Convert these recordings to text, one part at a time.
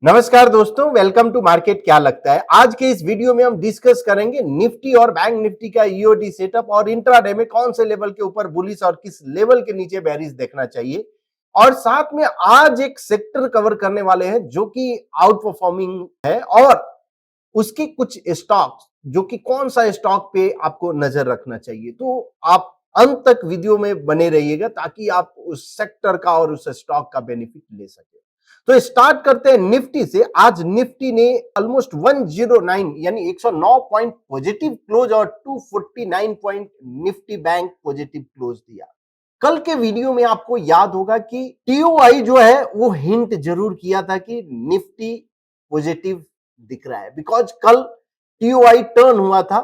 नमस्कार दोस्तों, welcome to market. क्या लगता है आज के इस वीडियो में हम डिस्कस करेंगे निफ्टी और बैंक निफ्टी का ईओडी सेटअप और इंट्राडे में कौन से लेवल के ऊपर बुलिश और किस लेवल के नीचे बेरिश देखना चाहिए। और साथ में आज एक सेक्टर कवर करने वाले हैं जो कि आउट परफॉर्मिंग है और उसकी कुछ स्टॉक जो कि कौन सा स्टॉक पे आपको नजर रखना चाहिए। तो आप अंत तक वीडियो में बने रहिएगा ताकि आप उस सेक्टर का और उस स्टॉक का बेनिफिट ले सके। तो स्टार्ट करते हैं निफ्टी से। आज निफ्टी ने ऑलमोस्ट 109 यानी 109 पॉइंट पॉजिटिव क्लोज और 249 point Nifty bank positive close दिया। कल के वीडियो में आपको याद होगा कि टीओआई जो है वो हिंट जरूर किया था कि निफ्टी पॉजिटिव दिख रहा है, बिकॉज कल टीओआई टर्न हुआ था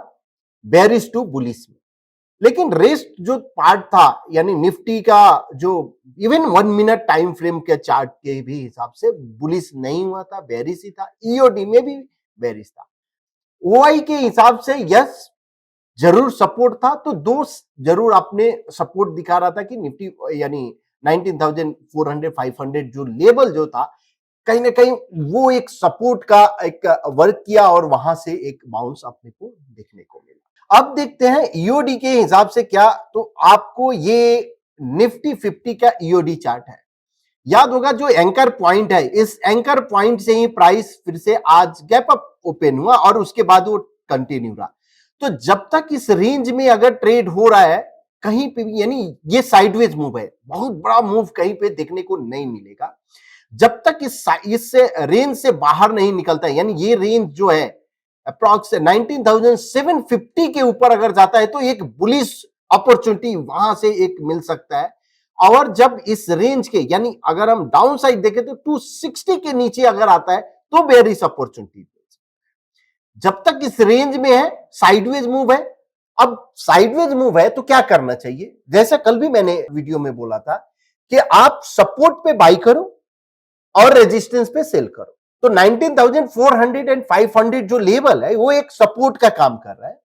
बेरिश टू बुलिश में। लेकिन रेस्ट जो पार्ट था यानी निफ्टी का जो इवन 1 मिनट टाइम फ्रेम के चार्ट के भी हिसाब से बुलिश नहीं हुआ था, बेरिश ही था। ईओडी में भी बेरिश था। ओआई के हिसाब से यस जरूर सपोर्ट था, तो दो जरूर आपने सपोर्ट दिखा रहा था कि निफ्टी यानी 19,400 500 जो लेवल जो था कहीं ना कहीं वो एक सपोर्ट का एक वर्क किया और वहां से एक बाउंस अपने को देखने को मिला। अब देखते हैं ईओडी के हिसाब से क्या। तो आपको ये निफ्टी 50 का ईओडी चार्ट है, याद होगा जो एंकर पॉइंट है, इस एंकर पॉइंट से ही प्राइस फिर से आज गैप अप ओपन हुआ और उसके बाद वो कंटिन्यू रहा। तो जब तक इस रेंज में अगर ट्रेड हो रहा है कहीं पे भी, यानी ये साइडवेज मूव है, बहुत बड़ा मूव कहीं पे देखने को नहीं मिलेगा जब तक इस रेंज से बाहर नहीं निकलता है। यानी ये रेंज जो है अप्रॉक्स 19,750 के ऊपर अगर जाता है तो एक बुलिश अपॉर्चुनिटी वहां से एक मिल सकता है। और जब इस रेंज के यानी अगर हम डाउन साइड देखें तो 260 के नीचे अगर आता है तो बेरिश अपॉर्चुनिटी। जब तक इस रेंज में है साइडवेज मूव है। अब साइडवेज मूव है तो क्या करना चाहिए, जैसा कल भी मैंने वीडियो में बोला था कि आप सपोर्ट पे बाई करो और रेजिस्टेंस पे सेल करो। तो 19,400 एंड 500 जो लेवल है वो एक सपोर्ट का काम कर रहा है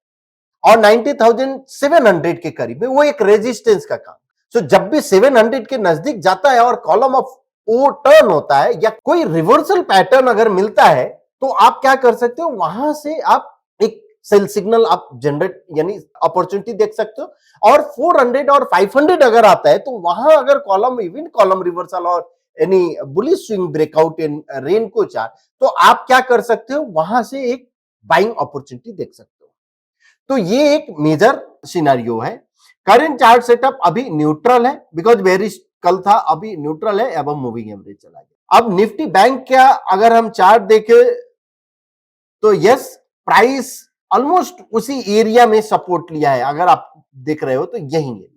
और 90,700 के करीब में वो एक रेजिस्टेंस का काम। तो जब भी 700 के नजदीक जाता है और कॉलम ऑफ ओ टर्न होता है या कोई रिवर्सल पैटर्न अगर मिलता है तो आप क्या कर सकते हो, वहां से आप एक सेल सिग्नल आप जनरेट यानी अपॉर्चुनिटी देख सकते हो। और 400 और 500 अगर आता है तो वहां अगर कॉलम इवन कॉलम रिवर्सल और यानी बुलिश स्विंग ब्रेकआउट इन रेनको चार्ट, तो आप क्या कर सकते हो, वहां से एक बाइंग अपॉर्चुनिटी देख सकते हो। तो ये एक मेजर सिनेरियो है। करंट चार्ट सेटअप अभी न्यूट्रल है बिकॉज बेरिश कल था, अभी न्यूट्रल है, अब मूविंग एवरेज चला गया। अब निफ्टी बैंक का अगर हम चार्ट देखें तो यस प्राइस ऑलमोस्ट उसी एरिया में सपोर्ट लिया है। अगर आप देख रहे हो तो यही एरिया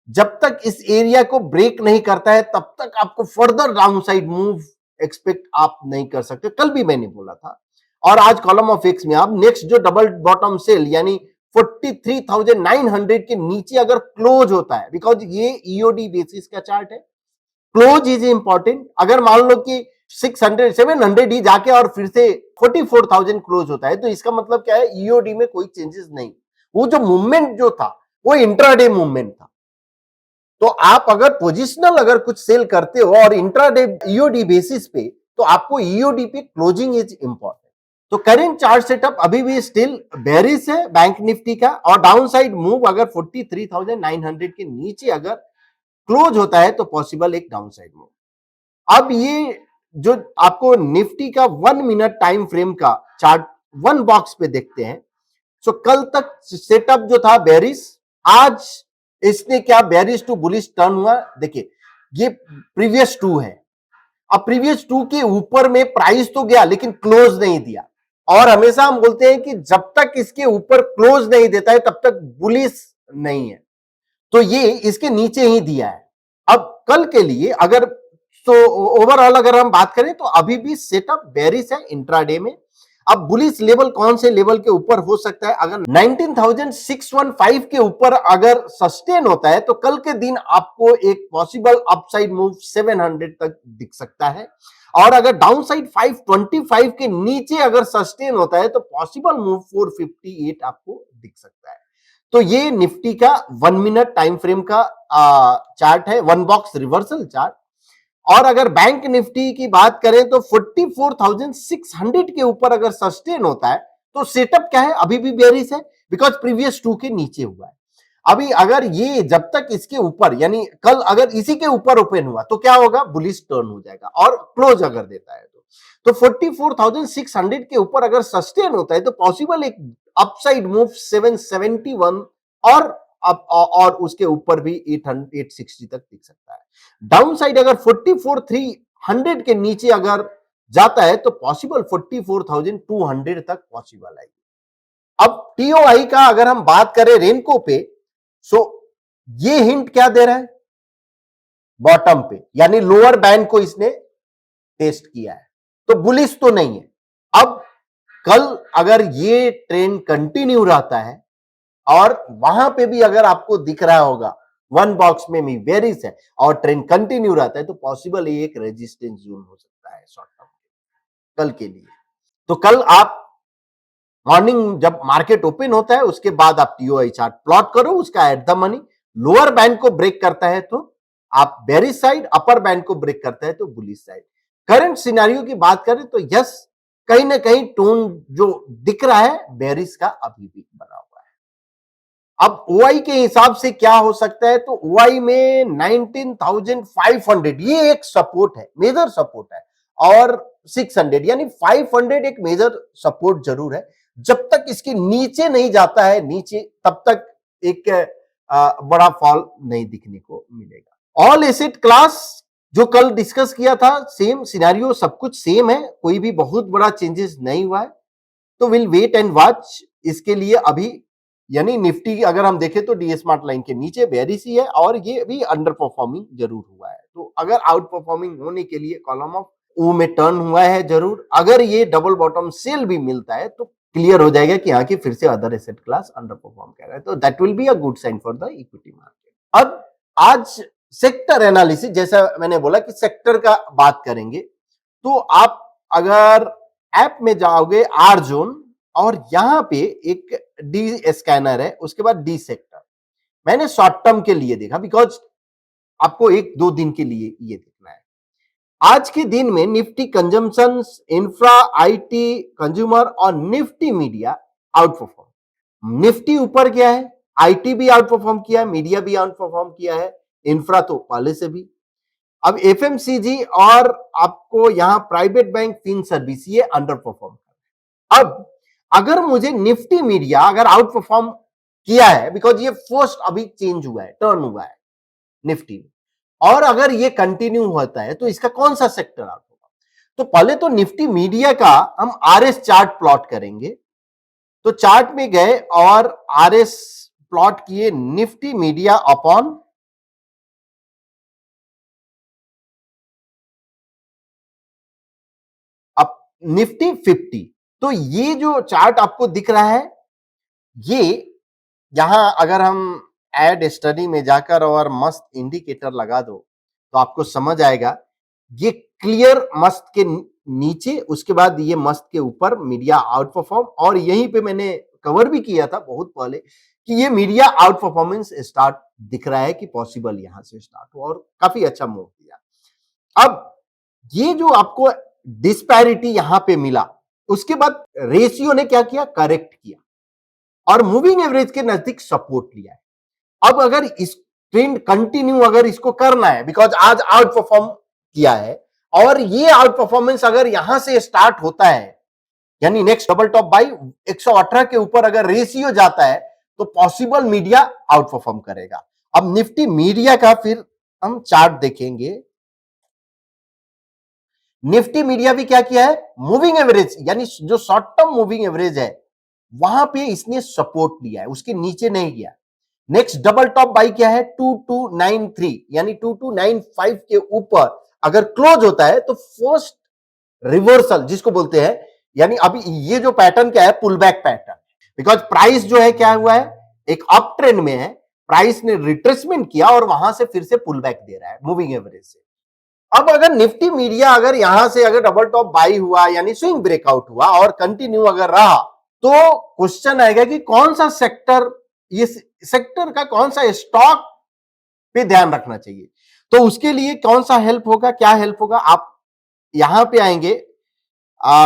जब तक इस एरिया को ब्रेक नहीं करता है तब तक आपको further down side move expect आप नहीं कर सकते, कल भी मैंने बोला था। और आज कॉलम ऑफ एक्स में आप नेक्स्ट जो डबल बॉटम सेल यानी 43,900 के नीचे अगर क्लोज होता है, बिकॉज ये ईओडी बेसिस का चार्ट है, क्लोज इज इंपॉर्टेंट। अगर मान लो कि 600 700 ही जाके और फिर से 44,000 क्लोज होता है तो इसका मतलब क्या है, ईओडी में कोई चेंजेस नहीं। वो जो मूवमेंट जो था वो इंट्राडे मूवमेंट था। तो आप अगर पोजिशनल अगर कुछ सेल करते हो और इंट्राडे ईओडी बेसिस पे, तो आपको ईओडी पे क्लोजिंग इज इंपॉर्टेंट। तो करेंट चार्ट सेटअप अभी भी स्टिल बेरिश है बैंक निफ्टी का और डाउन साइड मूव अगर 43,900 के नीचे अगर क्लोज होता है तो पॉसिबल एक डाउन साइड मूव। अब ये जो आपको निफ्टी का 1 मिनट टाइम फ्रेम का चार्ट वन बॉक्स पे देखते हैं। सो कल तक सेटअप जो था बेरिश, आज इसने क्या बेरिश टू बुलिश टर्न हुआ। देखिए ये प्रीवियस टू है, अब प्रीवियस टू के ऊपर में प्राइस तो गया लेकिन क्लोज नहीं दिया। और हमेशा हम बोलते हैं कि जब तक इसके ऊपर क्लोज नहीं देता है तब तक बुलिश नहीं है, तो ये इसके नीचे ही दिया है। अब कल के लिए अगर तो ओवरऑल अगर हम बात करें तो अभी भी सेटअप बेरिश है इंट्राडे में। अब बुलिश लेवल कौन से लेवल के ऊपर हो सकता है, अगर 19,615 के ऊपर अगर सस्टेन होता है तो कल के दिन आपको एक पॉसिबल अपसाइड मूव 700 तक दिख सकता है। और अगर डाउन साइड 525 के नीचे अगर सस्टेन होता है तो पॉसिबल मूव 458 आपको दिख सकता है। तो ये निफ्टी का 1 मिनट टाइम फ्रेम का चार्ट है, वन बॉक्स रिवर्सल चार्ट। और अगर बैंक निफ्टी की बात करें तो 44,600 के ऊपर अगर सस्टेन होता है तो सेटअप क्या है, अभी भी बेरिश है, बिकॉज प्रीवियस टू के नीचे हुआ है। अभी अगर ये जब तक इसके ऊपर, यानी कल अगर इसी के ऊपर ओपन हुआ तो क्या होगा, बुलिश टर्न हो जाएगा, और क्लोज अगर देता है तो 44,600 के ऊपर अगर सस्टेन होता है तो पॉसिबल एक अपसाइड मूव 771 और और उसके ऊपर भी 860 तक दिख सकता है। डाउन साइड अगर 44,300 के नीचे अगर जाता है तो पॉसिबल 44,200 तक पॉसिबल है। अब टीओआई का अगर हम बात करें रेनको पे, सो ये हिंट क्या दे रहा है, बॉटम पे, यानी लोअर बैंड को इसने टेस्ट किया है, तो बुलिश तो नहीं है। अब कल अगर ये ट्रेंड कंटिन्यू रहता है और वहां पे भी अगर आपको दिख रहा होगा वन बॉक्स में भी बेरिश है और ट्रेंड कंटिन्यू रहता है तो पॉसिबल ये एक रेजिस्टेंस जोन हो सकता है शॉर्ट टर्म कल के लिए। तो कल आप मॉर्निंग जब मार्केट ओपन होता है उसके बाद आप टीओआई चार्ट प्लॉट करो, उसका at the money lower band को ब्रेक करता है तो आप बेरिश साइड, अपर बैंड को ब्रेक करता है तो बुलिश साइड। करंट सिनेरियो की बात करें तो यस, कहीं ना कहीं टोन जो दिख रहा है बेरिश का अभी भी बना हुआ है। अब ओआई के हिसाब से क्या हो सकता है, तो ओआई में 19,500 ये एक सपोर्ट है, मेजर सपोर्ट है, और 600 यानी 500 एक मेजर सपोर्ट जरूर है। जब तक इसके नीचे नहीं जाता है नीचे, तब तक एक बड़ा फॉल नहीं दिखने को मिलेगा। ऑल एसेट क्लास जो कल डिस्कस किया था, सेम सिनेरियो, सब कुछ सेम है, कोई भी बहुत बड़ा चेंजेस नहीं हुआ है, तो विल वेट एंड वॉच इसके लिए। अभी यानी निफ्टी अगर हम देखें तो डी स्मार्ट लाइन के नीचे बेरिश ही है और ये भी अंडर परफॉर्मिंग जरूर हुआ है, तो अगर आउट परफॉर्मिंग होने के लिए कॉलम ऑफ ओ में टर्न हुआ है जरूर। अगर ये डबल बॉटम सेल भी मिलता है तो क्लियर हो जाएगा कि यहाँ की फिर से other asset class underperform कर रहा है, तो that will be a good sign for the equity market. अब आज सेक्टर एनालिसिस, जैसा मैंने बोला कि सेक्टर का बात करेंगे, तो आप अगर ऐप में जाओगे आर जोन और यहां पे एक डी स्कैनर है, उसके बाद डी सेक्टर, मैंने शॉर्ट टर्म के लिए देखा बिकॉज आपको एक दो दिन के लिए ये देखना है। आज के दिन में Nifty consumption, infra, IT, consumer और Nifty media outperform. Nifty ऊपर गया है, आईटी भी आउट परफॉर्म किया है, मीडिया भी आउट परफॉर्म किया है, इंफ्रा तो पहले से भी। अब एफएमसीजी और आपको यहां प्राइवेट बैंक, फिन सर्विस, ये अंडर परफॉर्म कर रहे हैं। अब अगर मुझे निफ्टी मीडिया अगर आउट परफॉर्म किया है, बिकॉज ये फर्स्ट अभी चेंज हुआ है, टर्न हुआ है निफ्टी में, और अगर ये कंटिन्यू होता है तो इसका कौन सा सेक्टर आउट होगा, तो पहले तो निफ्टी मीडिया का हम आरएस चार्ट प्लॉट करेंगे। तो चार्ट में गए और आरएस प्लॉट किए, निफ्टी मीडिया अपॉन अब निफ्टी 50। तो ये जो चार्ट आपको दिख रहा है, ये यहां अगर हम एड स्टडी में जाकर और मस्त इंडिकेटर लगा दो तो आपको समझ आएगा, ये क्लियर मस्त के नीचे, उसके बाद ये मस्त के ऊपर मीडिया आउट परफॉर्म, और यहीं पे मैंने कवर भी किया था बहुत पहले कि ये मीडिया आउट परफॉर्मेंस स्टार्ट दिख रहा है कि पॉसिबल यहां से स्टार्ट हो, और काफी अच्छा मूव किया। अब ये जो आपको डिस्पैरिटी यहां पे मिला, उसके बाद रेशियो ने क्या किया, करेक्ट किया और मूविंग एवरेज के नजदीक सपोर्ट लिया है। अब अगर इस ट्रेंड कंटिन्यू अगर इसको करना है, बिकॉज आज आउट परफॉर्म किया है, और ये आउट परफॉर्मेंस अगर यहां से स्टार्ट होता है, यानी नेक्स्ट डबल टॉप बाई 118 के ऊपर अगर रेशियो जाता है तो पॉसिबल मीडिया आउट परफॉर्म करेगा। अब निफ्टी मीडिया का फिर हम चार्ट देखेंगे। निफ्टी मीडिया भी क्या किया है, मूविंग एवरेज, यानी जो शॉर्ट टर्म मूविंग एवरेज है वहां पे इसने सपोर्ट लिया है, उसके नीचे नहीं गया। नेक्स्ट डबल टॉप बाई क्या है, 2293, यानी 2295 के ऊपर अगर क्लोज होता है तो फर्स्ट रिवर्सल जिसको बोलते हैं, यानी अभी ये जो पैटर्न क्या है, pullback pattern, because price जो है क्या हुआ है, एक अप ट्रेंड में है, प्राइस ने रिट्रेसमेंट किया और वहां से फिर से पुल बैक दे रहा है मूविंग एवरेज से। अब अगर निफ्टी मीडिया अगर यहां से अगर डबल टॉप बाई हुआ, यानी स्विंग ब्रेकआउट हुआ और कंटिन्यू अगर रहा, तो क्वेश्चन आएगा कि कौन सा सेक्टर, ये सेक्टर का कौन सा स्टॉक पे ध्यान रखना चाहिए। तो उसके लिए कौन सा हेल्प होगा, क्या हेल्प होगा, आप यहां पे आएंगे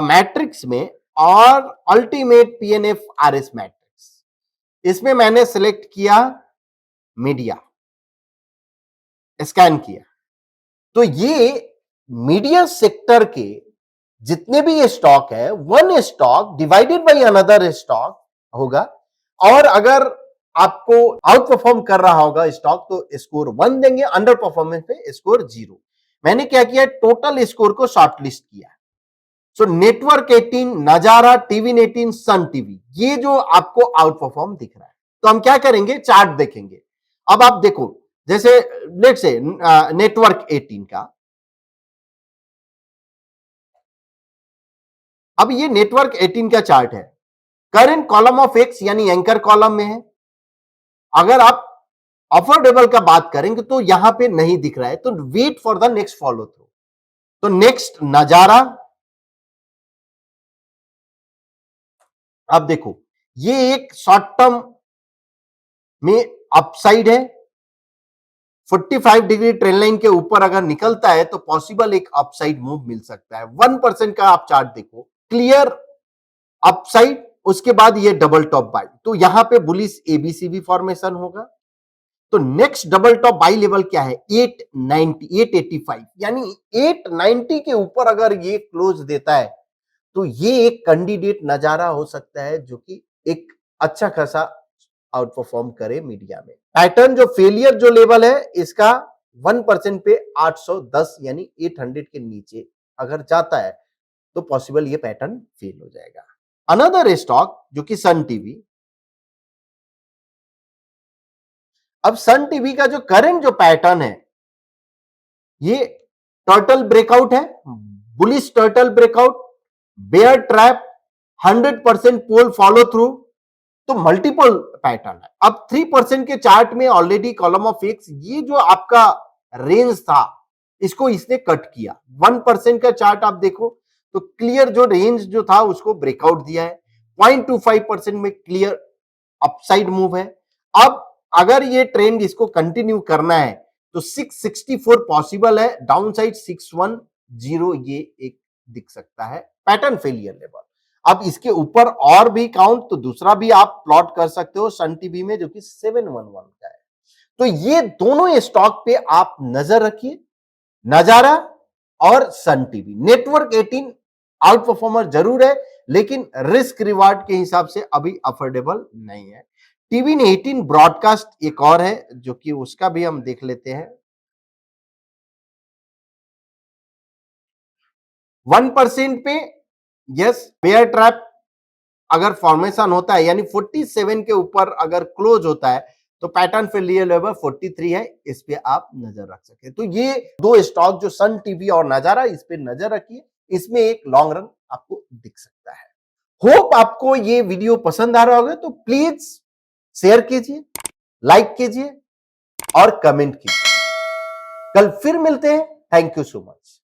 मैट्रिक्स में और अल्टीमेट पीएनएफ आरएस मैट्रिक्स, इसमें मैंने सिलेक्ट किया मीडिया, स्कैन किया। तो ये मीडिया सेक्टर के जितने भी ये स्टॉक है, one stock divided by another stock होगा, और अगर आपको आउट परफॉर्म कर रहा होगा स्टॉक तो स्कोर 1 देंगे, अंडर परफॉर्मेंस पे स्कोर 0। मैंने क्या किया, टोटल स्कोर को शॉर्टलिस्ट किया। सो नेटवर्क 18, नजारा, टीवी 18, सन टीवी, ये जो आपको आउट परफॉर्म दिख रहा है। तो हम क्या करेंगे, चार्ट देखेंगे। अब आप देखो, जैसे लेट्स से नेटवर्क 18 का, अब ये नेटवर्क 18 का चार्ट है, करंट कॉलम ऑफ एक्स यानी एंकर कॉलम में है। अगर आप अफोर्डेबल का बात करेंगे तो यहां पे नहीं दिख रहा है, तो wait for the next follow through. तो नेक्स्ट नजारा, अब देखो ये एक शॉर्ट टर्म में अपसाइड है, 45 डिग्री ट्रेन लाइन के ऊपर अगर निकलता है तो पॉसिबल एक अपसाइड मूव मिल सकता है। 1% का आप चार्ट देखो, क्लियर अपसाइड, उसके बाद ये डबल टॉप बाई, तो यहां पे बुलिश एबीसीबी फॉर्मेशन होगा। तो next double top by level क्या है, 890, 885, यानी 890 के ऊपर अगर ये क्लोज देता है तो ये एक कैंडिडेट नजारा हो सकता है जो कि एक अच्छा खासा आउट परफॉर्म करे मीडिया में। पैटर्न जो फेलियर जो लेवल है इसका 1% पे 810 यानी 800 के नीचे अगर जाता है तो पॉसिबल ये पैटर्न फेल हो जाएगा। अनदर स्टॉक जो कि सन टीवी, अब सन टीवी का जो करंट जो पैटर्न है ये टर्टल ब्रेकआउट है, bullish turtle breakout, bear trap, 100% pole follow through, तो मल्टीपल पैटर्न है। अब 3% के चार्ट में ऑलरेडी कॉलम ऑफ एक्स, ये जो आपका रेंज था इसको इसने कट किया। 1% का चार्ट आप देखो तो क्लियर जो रेंज जो था उसको ब्रेकआउट दिया है, 0.25% में क्लियर अपसाइड मूव है। अब अगर ये ट्रेंड इसको कंटिन्यू करना है तो 664 पॉसिबल है, डाउन साइड 610 ये एक दिख सकता है पैटर्न फेलियर लेवल। अब इसके ऊपर और भी काउंट तो दूसरा भी आप प्लॉट कर सकते हो सन टीवी में जो कि 711 का है। तो ये दोनों स्टॉक पे आप नजर रखिए, नजारा और Sun TV. Network 18 out performer जरूर है लेकिन रिस्क रिवार्ड के हिसाब से अभी अफोर्डेबल नहीं है। टीवी 18 ब्रॉडकास्ट एक और है जो कि उसका भी हम देख लेते हैं। 1% पे यस, बेयर ट्रैप अगर फॉर्मेशन होता है यानी 47 के ऊपर अगर क्लोज होता है तो पैटर्न फेलियर लेवल 43 है, इस पे आप नजर रख सके। तो ये दो स्टॉक जो सन टीवी और नजारा, इस पे नजर रखिए, इसमें एक लॉन्ग रन आपको दिख सकता है। होप आपको ये वीडियो पसंद आ रहा होगा, तो प्लीज शेयर कीजिए, लाइक कीजिए और कमेंट कीजिए। कल फिर मिलते हैं। Thank you so much.